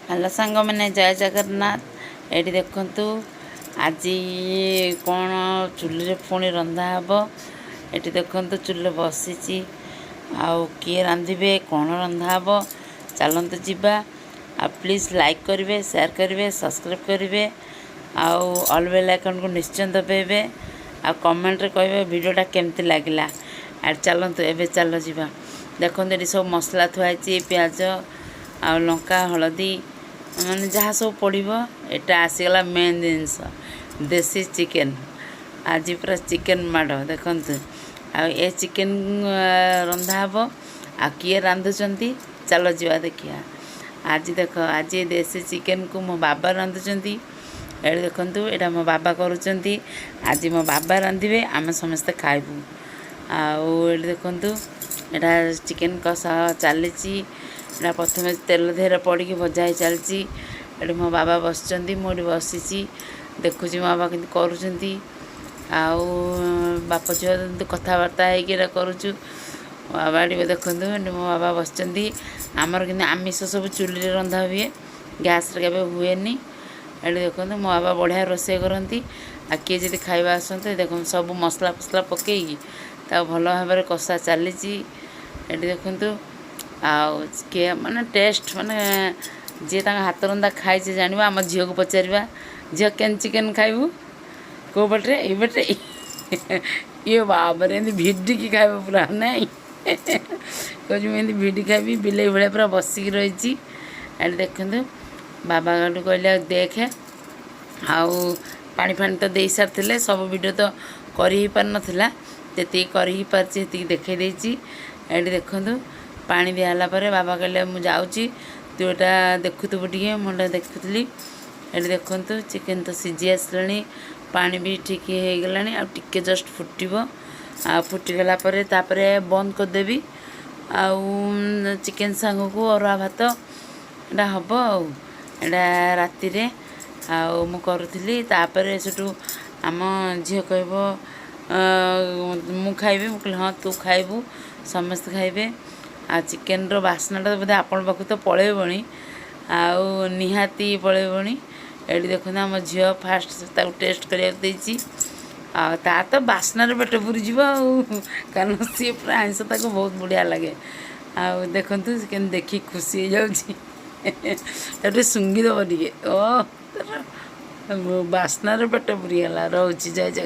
Hello सांग मैंने जय जगन्नाथ। ये देखु आज कौन चुली पुणी रंधा हे। ये देखु चुली बसी आउ किए रांधे कौन रंधा हे। चलते जीवा आ प्लीज लाइक करेंगे, शेयर करेंगे, सब्सक्राइब करेंगे आउ ऑल बेल आइकन को निश्चय दबाइबे आ कमेंट रे कहे वीडियोटा केमती लगला। आर चलतु एबे चल जीवा। देखो ये सब मसला थुआई प्याज आ लंका हलदी माने जहाँ सब पड़ो। एटा आसीगला मेन जिनस देसी चिकेन। आज पूरा चिकेन माड़ देखु आ चिकेन रंधा हे। आ किए रांधुंट चल जीवा देखिया। आज देख आज देसी चिकेन को मो बाबा रांधुंट। ये देखु यहाँ मो बाबा करुँच। आज मो बाबा रांधे आम समस्ते खाइबू। आउ देखु यहाँ चिकेन कषा चली प्रथम तेल धेर पड़ी भजा ही चलती। ये मो बाबा बस मुझे बसी देखुची मो बाबा कि करुँच। आउ बाप झील कथबार्ता होरुचु। बाबा ये देखु मो बाबा बस आमर कि आमिष सब चुली रंधा हुए, गैस के हुए। ये देखो मो बाबा बढ़िया रोषे करती। आ किए जब खाइबा आसते देख सब मसला फसला पकईकी भल भाव कषा चली। ये देखु आउ किए माने टेस्ट माने जी हाथ रंधा खाई जान। आम झील को पचार झील केन चिकेन खाइबू कौ बटे ये बटे ये बाबर भिडिकी खाइब पूरा नहीं कह भिडी खाइबी बिले भाई पूरा बसिक रही। देखु बाबा गलु कहले देखे आउ पानी फानी तो दे सारी सब वीडियो तो करी पार नाला जी करी पार्टी देखई देती। ये देखु पानी दिहला बाबा कहले मुझे जाऊँगी तू यहाँ देखुबू टे मुझे देखुली। ये देखु चिकेन तो सीझी आसला पानी भी ठीक हो गला आके जस्ट फुटब आ फुटीगला बंद करदेवी। आउ चिकेन सांग को अरुआ भात यहाँ हम आउ राति मु करुली। सेठू आम झील कह मु खाइबी मु कहली हाँ तू खाइबू समस्त खाइबे। आ चिकेन रो बास्नाटा बोधे आपण पाक तो पलैबणी आउ निहाती पलैबणी। ये देखो आम झील फास्ट टेस्ट करती ता तो बास्नार पेट पूरीज कारण सी पूरा आइंस ताको बहुत बढ़िया लगे। आउ देखु चिकेन देखी खुशी हो जाए सुंगी दब टे ओ बास्नार पेट पूरीगला। रोची जय जगह।